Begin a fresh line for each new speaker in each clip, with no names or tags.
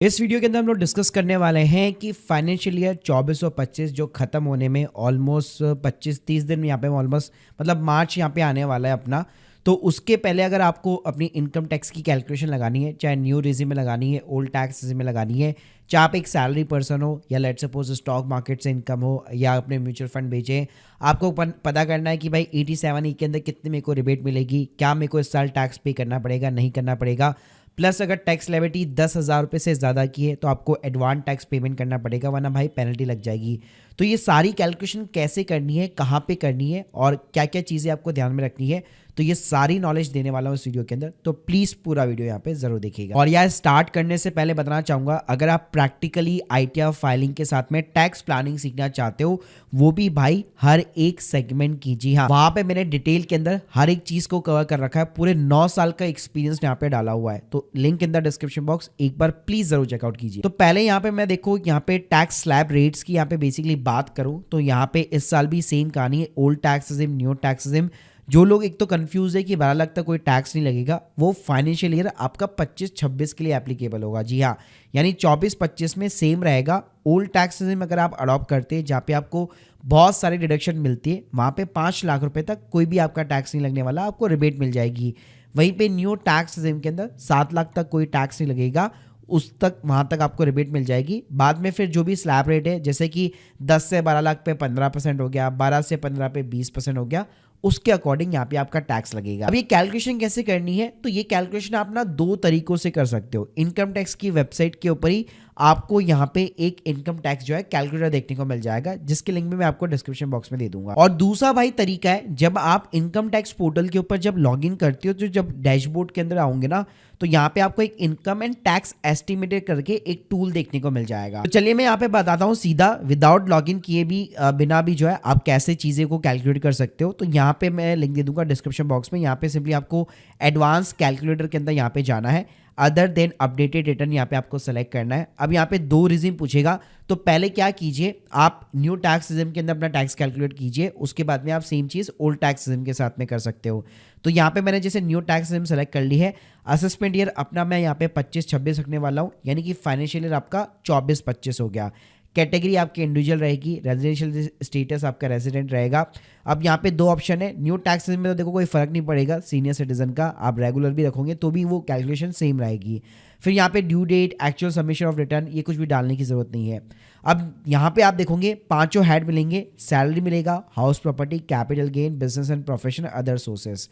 इस वीडियो के अंदर हम लोग डिस्कस करने वाले हैं कि फाइनेंशियल ईयर 2425 जो खत्म होने में ऑलमोस्ट 25-30 दिन यहाँ पे ऑलमोस्ट मतलब मार्च यहाँ पे आने वाला है अपना। तो उसके पहले अगर आपको अपनी इनकम टैक्स की कैलकुलेशन लगानी है, चाहे न्यू रेज़िम में लगानी है, ओल्ड टैक्स रेज़िम में लगानी है, चाहे आप एक सैलरी पर्सन हो या लेट्स सपोज स्टॉक मार्केट से इनकम हो या अपने म्यूचुअल फंड बेचें, आपको पता करना है कि भाई 87 के अंदर कितने मेरे को रिबेट मिलेगी, क्या मेरे को इस साल टैक्स पे करना पड़ेगा, नहीं करना पड़ेगा। प्लस अगर टैक्स लेविटी 10,000 रुपये से ज़्यादा की है तो आपको एडवांस टैक्स पेमेंट करना पड़ेगा, वरना भाई पेनल्टी लग जाएगी। तो ये सारी कैलकुलेशन कैसे करनी है, कहाँ पे करनी है और क्या क्या चीज़ें आपको ध्यान में रखनी है, तो ये सारी नॉलेज देने वाला हूँ इस वीडियो के अंदर। तो प्लीज़ पूरा वीडियो यहाँ पे ज़रूर देखिएगा। और यार स्टार्ट करने से पहले बताना चाहूँगा, अगर आप प्रैक्टिकली आईटीआर फाइलिंग के साथ में टैक्स प्लानिंग सीखना चाहते हो, वो भी भाई हर एक सेगमेंट की, जी हाँ, वहाँ पे मैंने डिटेल के अंदर हर एक चीज़ को कवर कर रखा है। पूरे 9 साल का एक्सपीरियंस यहाँ पे डाला हुआ है, तो link in the description box, एक बार प्लीज़ ज़रूर चेकआउट कीजिए। तो पहले यहाँ पे मैं देखो यहाँ पे टैक्स स्लैब रेट्स की यहाँ पे बेसिकली बात करूँ तो यहाँ पे इस साल भी सेम कहानी है। Old tax regime, new tax regime. जो लोग एक तो कंफ्यूज है कि 12 लाख तक कोई टैक्स नहीं लगेगा, वो फाइनेंशियल ईयर आपका 25-26 के लिए एप्लीकेबल होगा। जी हाँ, यानी 24-25 में सेम रहेगा। ओल्ड टैक्स रिजिम अगर आप अडॉप्ट करते हैं जहाँ पे आपको बहुत सारी डिडक्शन मिलती है, वहाँ पे 5 लाख रुपए तक कोई भी आपका टैक्स नहीं लगने वाला, आपको रिबेट मिल जाएगी। वहीं पे न्यू टैक्स रिजिम के अंदर 7 लाख तक कोई टैक्स नहीं लगेगा, उस तक वहाँ तक आपको रिबेट मिल जाएगी। बाद में फिर जो भी स्लैब रेट है, जैसे कि 10 से 12 लाख पे 15% हो गया, 12 से 15 पे 20% हो गया, उसके अकॉर्डिंग यहाँ पे आपका टैक्स लगेगा। अब ये कैलकुलेशन कैसे करनी है, तो ये कैलकुलेशन आप ना 2 तरीकों से कर सकते हो। इनकम टैक्स की वेबसाइट के ऊपर ही आपको यहाँ पे एक इनकम टैक्स जो है कैलकुलेटर देखने को मिल जाएगा, जिसके लिंक भी मैं आपको डिस्क्रिप्शन बॉक्स में दे दूंगा। और दूसरा भाई तरीका है, जब आप इनकम टैक्स पोर्टल के ऊपर जब लॉग इन करते हो, तो जब डैशबोर्ड के अंदर आओगे ना, तो यहाँ पे आपको एक इनकम एंड टैक्स एस्टिमेटेड करके एक टूल देखने को मिल जाएगा। तो चलिए मैं यहाँ पे बताता हूँ सीधा विदाउट लॉगिन किए भी बिना भी जो है आप कैसे चीजें को कैलकुलेट कर सकते हो। तो यहाँ पे मैं लिंक दे दूंगा डिस्क्रिप्शन बॉक्स में। यहाँ पे सिंपली आपको एडवांस कैलकुलेटर के अंदर यहाँ पे जाना है, अदर देन अपडेटेड रिटर्न यहाँ पे आपको सेलेक्ट करना है। अब यहाँ पे 2 रिजिम पूछेगा, तो पहले क्या कीजिए, आप न्यू टैक्स रिजिम के अंदर अपना टैक्स कैलकुलेट कीजिए, उसके बाद में आप सेम चीज़ ओल्ड टैक्स रिजिम के साथ में कर सकते हो। तो यहाँ पे मैंने जैसे न्यू टैक्स रिजिम सेलेक्ट कर ली है, असेसमेंट ईयर अपना मैं यहाँ पे 25-26 रखने वाला हूँ, यानी कि फाइनेंशियल ईयर आपका 24-25 हो गया। कैटेगरी आपकी इंडिविजुअल रहेगी, रेजिडेंशियल स्टेटस आपका रेजिडेंट रहेगा। अब यहाँ पे 2 ऑप्शन है। न्यू टैक्स में तो देखो कोई फर्क नहीं पड़ेगा, सीनियर सिटीजन का आप रेगुलर भी रखोगे तो भी वो कैलकुलेशन सेम रहेगी। फिर यहाँ पे due date, actual submission of return, ये कुछ भी डालने की जरूरत नहीं है। अब यहाँ पे आप देखोगे 5 हेड मिलेंगे, सैलरी मिलेगा, house property, capital gain, business and profession, other sources.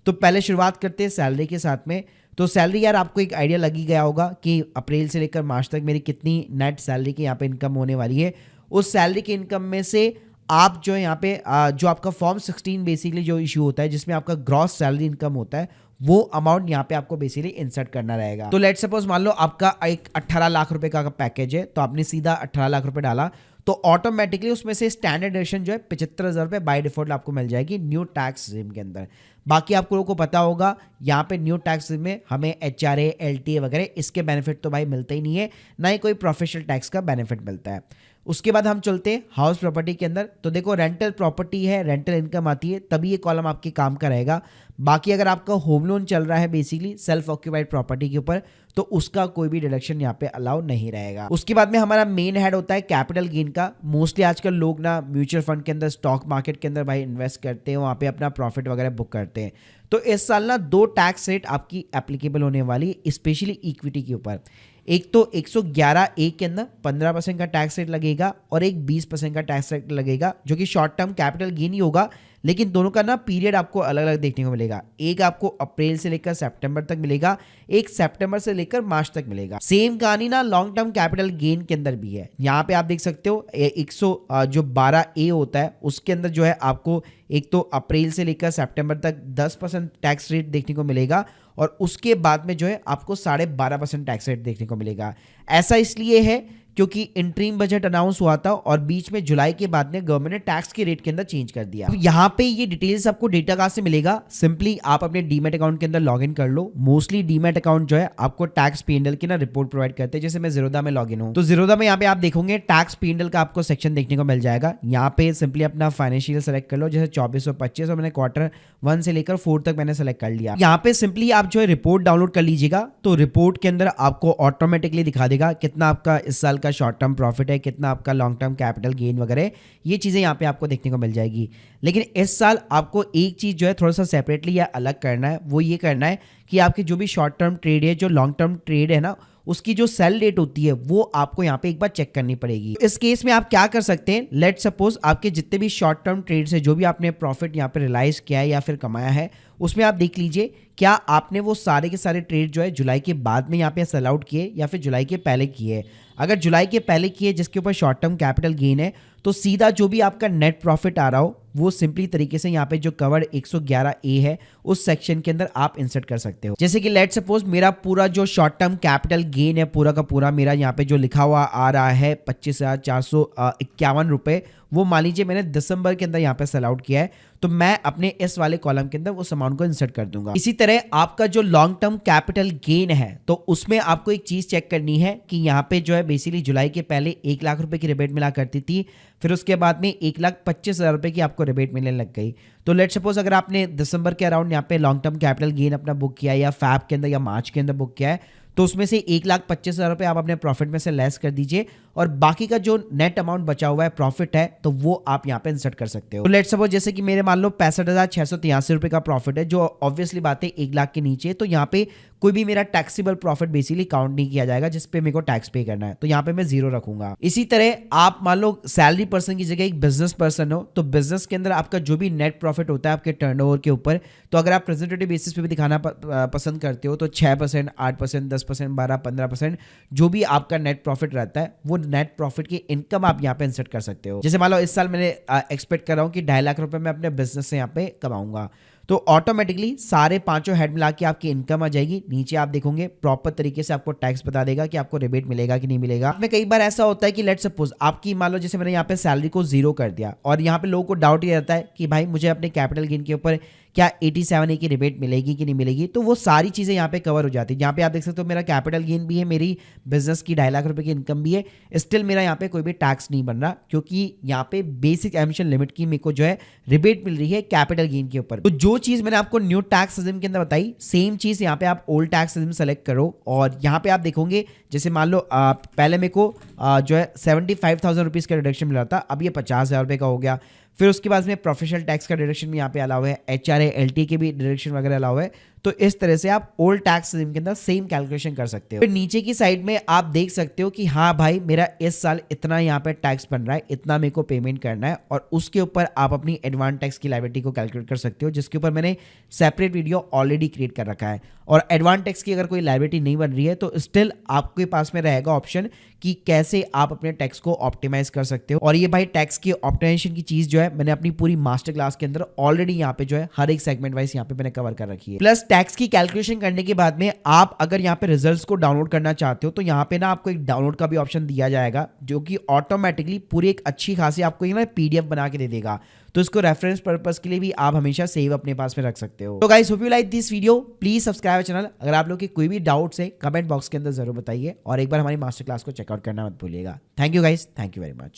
तो पहले शुरुआत करते हैं सैलरी के साथ में। तो सैलरी यार आपको एक आइडिया लग ही गया होगा कि अप्रैल से लेकर मार्च तक मेरी कितनी नेट सैलरी की यहाँ पे इनकम होने वाली है। उस सैलरी की इनकम में से आप जो है यहाँ पे जो आपका फॉर्म 16 बेसिकली जो इशू होता है, जिसमें आपका ग्रॉस सैलरी इनकम होता है, वो अमाउंट यहाँ पे आपको बेसिकली इंसर्ट करना रहेगा। तो लेट सपोज मान लो आपका एक 18 लाख रुपए का पैकेज है, तो आपने सीधा 18 लाख रुपए डाला, तो ऑटोमेटिकली उसमें से स्टैंडर्ड एडिशन जो है 75,000 रुपए बाय डिफॉल्ट आपको मिल जाएगी न्यू टैक्स रिजिम के अंदर। बाकी आपको लोगों को पता होगा यहाँ पे न्यू टैक्स में हमें HRA, LTA वगैरह इसके बेनिफिट तो भाई मिलते ही नहीं है, ना ही कोई प्रोफेशनल टैक्स का बेनिफिट मिलता है। उसके बाद हम चलते हैं हाउस प्रॉपर्टी के अंदर। तो देखो रेंटल प्रॉपर्टी है, रेंटल इनकम आती है, तभी ये कॉलम आपके काम का रहेगा। बाकी अगर आपका होम लोन चल रहा है बेसिकली सेल्फ ऑक्यूपाइड प्रॉपर्टी के ऊपर, तो उसका कोई भी डिडक्शन यहाँ पे अलाउ नहीं रहेगा। उसके बाद में हमारा मेन हेड होता है कैपिटल गेन का। मोस्टली आजकल लोग ना म्यूचुअल फंड के अंदर, स्टॉक मार्केट के अंदर भाई इन्वेस्ट करते हैं, वहाँ पे अपना प्रॉफिट वगैरह बुक करते हैं। तो इस साल ना 2 टैक्स रेट आपकी एप्लीकेबल होने वाली है, स्पेशली इक्विटी के ऊपर। एक तो 111A के अंदर 15% का टैक्स रेट लगेगा और एक 20% का टैक्स रेट लगेगा, जो कि शॉर्ट टर्म कैपिटल गेन ही होगा, लेकिन दोनों का ना पीरियड आपको अलग अलग देखने को मिलेगा। एक आपको अप्रैल से लेकर सितंबर तक मिलेगा, एक सितंबर से लेकर मार्च तक मिलेगा। सेम कहानी ना लॉन्ग टर्म कैपिटल गेन के अंदर भी है। यहाँ पे आप देख सकते हो 112A होता है, उसके अंदर जो है आपको एक तो अप्रैल से लेकर सितंबर तक 10% टैक्स रेट देखने को मिलेगा, और उसके बाद में जो है आपको 12.5% टैक्स रेट देखने को मिलेगा। ऐसा इसलिए है क्योंकि इंटरिम बजट अनाउंस हुआ था और बीच में जुलाई के बाद में गवर्नमेंट ने टैक्स के रेट के अंदर चेंज कर दिया। यहाँ पे ये डिटेल्स आपको डेटा कहाँ से मिलेगा, सिंपली आप अपने डीमैट अकाउंट के अंदर लॉग इन कर लो। मोस्टली डीमैट अकाउंट जो है आपको टैक्स P&L की ना रिपोर्ट प्रोवाइड करते हैं। जैसे मैं ज़ीरोधा में लॉग इन हूँ तो ज़ीरोधा में यहाँ पे आप देखोगे टैक्स P&L का आपको सेक्शन देखने को मिल जाएगा। यहाँ पे सिंपली अपना फाइनेंशियल सेलेक्ट कर लो, जैसे 2425 और मैंने Q1 से लेकर 4 तक मैंने सेलेक्ट कर लिया। यहाँ पे सिंपली आप जो है रिपोर्ट डाउनलोड कर लीजिएगा, तो रिपोर्ट के अंदर आपको ऑटोमेटिकली दिखा देगा कितना आपका इस साल का शॉर्ट टर्म प्रॉफिट है, कितना आपका लॉन्ग टर्म कैपिटल गेन वगैरह, ये चीज़ें यहाँ पे आपको देखने को मिल जाएगी। लेकिन इस साल आपको एक चीज़ जो है थोड़ा सा सेपरेटली या अलग करना है, वो ये करना है कि आपके जो भी शॉर्ट टर्म ट्रेड है, जो लॉन्ग टर्म ट्रेड है ना, उसकी जो सेल डेट होती है वो आपको यहाँ पे एक बार चेक करनी पड़ेगी। इस केस में आप क्या कर सकते हैं, लेट सपोज आपके जितने भी शॉर्ट टर्म ट्रेड्स है, जो भी आपने प्रॉफिट यहाँ पे रियलाइज किया है या फिर कमाया है, उसमें आप देख लीजिए क्या आपने वो सारे के सारे ट्रेड जो है जुलाई के बाद में यहाँ पे सेल आउट किए या फिर जुलाई के पहले किए। अगर जुलाई के पहले किए जिसके ऊपर शॉर्ट टर्म कैपिटल गेन है, तो सीधा जो भी आपका नेट प्रॉफिट आ रहा हो वो सिंपली तरीके से यहाँ पे जो कवर्ड 111A है उस सेक्शन के अंदर आप इंसर्ट कर सकते हो। जैसे कि लेट सपोज मेरा पूरा जो शॉर्ट टर्म कैपिटल गेन है पूरा का पूरा मेरा यहाँ पे जो लिखा हुआ आ रहा है 25,451 रुपए, वो मान लीजिए मैंने दिसंबर के अंदर यहाँ पे सेल आउट किया है, तो मैं अपने इस वाले कॉलम के अंदर उस अमाउंट को इंसर्ट कर दूंगा। इसी तरह आपका जो लॉन्ग टर्म कैपिटल गेन है, तो उसमें आपको एक चीज चेक करनी है कि यहाँ पे जो है बेसिकली जुलाई के पहले 1 लाख रुपए की रिबेट मिला करती थी, फिर उसके बाद में 1,25,000 रुपए की आपको रिबेट मिलने लग गई। तो लेट सपोज अगर आपने दिसंबर के अराउंड यहाँ पे लॉन्ग टर्म कैपिटल गेन अपना बुक किया या फैब के अंदर या मार्च के अंदर बुक किया है, तो उसमें से 1,25,000 रुपए आप अपने प्रॉफिट में से लेस कर दीजिए और बाकी का जो नेट अमाउंट बचा हुआ है प्रॉफिट है, तो वो आप यहाँ पे इंसर्ट कर सकते हो। तो लेट सपोज जैसे कि मेरे मान लो 65,683 रुपए का प्रॉफिट है, जो ऑब्वियसली बात है 1 लाख के नीचे, तो यहाँ पे कोई भी मेरा टैक्सेबल प्रॉफिट बेसिकली काउंट नहीं किया जाएगा जिसपे मेरे को टैक्स पे करना है, तो यहाँ पे मैं 0 रखूंगा। इसी तरह आप मान लो सैलरी पर्सन की जगह एक बिजनेस पर्सन हो, तो बिजनेस के अंदर आपका जो भी नेट प्रॉफिट होता है आपके टर्नओवर के ऊपर, तो अगर आप प्रेजेंटेटिव बेसिस पे भी दिखाना पसंद करते हो तो 6%, 8%, 10%, 12%, 15% जो भी आपका नेट प्रॉफिट रहता है वो नेट प्रॉफिट की इनकम आप यहाँ पे इंसर्ट कर सकते हो। जैसे मान लो इस साल मैंने एक्सपेक्ट कर रहा हूँ कि 2.5 लाख रुपए मैं अपने बिजनेस से यहाँ पे कमाऊंगा, तो ऑटोमेटिकली सारे पांचों हेड मिला के आपकी इनकम आ जाएगी। नीचे आप देखोगे प्रॉपर तरीके से आपको टैक्स बता देगा कि आपको रिबेट मिलेगा कि नहीं मिलेगा। में कई बार ऐसा होता है कि लेट सपोज आपकी मान लो जैसे मैंने यहाँ पे सैलरी को 0 कर दिया और यहाँ पे लोगों को डाउट ये रहता है कि भाई मुझे अपने कैपिटल गेन के ऊपर क्या 87A की रिबेट मिलेगी कि नहीं मिलेगी, तो वो सारी चीज़ें यहाँ पे कवर हो जाती है। यहाँ पे आप देख सकते हो मेरा कैपिटल गेन भी है, मेरी बिजनेस की 2.5 लाख रुपए की इनकम भी है, स्टिल मेरा यहाँ पे कोई भी टैक्स नहीं बन रहा क्योंकि यहाँ पे बेसिक एमिशन लिमिट की मेरे को जो है रिबेट मिल रही है कैपिटल गेन के ऊपर। तो जो चीज़ मैंने आपको न्यू टैक्स रिजिम के अंदर बताई, सेम चीज़ यहाँ पे आप ओल्ड टैक्स रिजिम सेलेक्ट करो और यहाँ पे आप देखोगे जैसे मान लो पहले मेरे को जो है 75,000 रुपीज़ का रिडक्शन मिला था, अब ये 50,000 रुपये का हो गया। फिर उसके बाद में प्रोफेशनल टैक्स का डिडक्शन भी यहाँ पे अलाउ है, HRA LT के भी डिडक्शन वगैरह अलाउ है। तो इस तरह से आप ओल्ड टैक्स रिजिम के अंदर सेम कैलकुलेशन कर सकते हो। फिर नीचे की साइड में आप देख सकते हो कि हाँ भाई मेरा इस साल इतना यहाँ पे टैक्स बन रहा है, इतना मेरे को पेमेंट करना है, और उसके ऊपर आप अपनी एडवांस टैक्स की लायबिलिटी को कैलकुलेट कर सकते हो, जिसके ऊपर मैंने सेपरेट वीडियो ऑलरेडी क्रिएट कर रखा है। और एडवांस टैक्स की अगर कोई लायबिलिटी नहीं बन रही है तो स्टिल आपके पास में रहेगा ऑप्शन कि कैसे आप अपने टैक्स को ऑप्टिमाइज कर सकते हो। और ये भाई टैक्स की ऑप्टिमाइजेशन की चीज जो है मैंने अपनी पूरी मास्टर क्लास के अंदर ऑलरेडी यहाँ पे जो है हर एक सेगमेंट वाइज यहाँ पे मैंने कवर कर रखी है। प्लस टैक्स की कैलकुलेशन करने के बाद में आप अगर यहाँ पे रिजल्ट्स को डाउनलोड करना चाहते हो तो यहाँ पे ना आपको एक डाउनलोड का भी ऑप्शन दिया जाएगा, जो कि ऑटोमेटिकली पूरी एक अच्छी खासी आपको ये ना PDF बना के दे देगा। तो इसको रेफरेंस पर्पस के लिए भी आप हमेशा सेव अपने पास में रख सकते हो। तो guys hope you like this video, please subscribe channel. अगर आप लोग के कोई भी डाउट्स है कमेंट बॉक्स के अंदर जरूर बताइए और एक बार हमारी मास्टर क्लास को चेकआउट करना मत भूलिएगा। Thank you guys, thank you very much.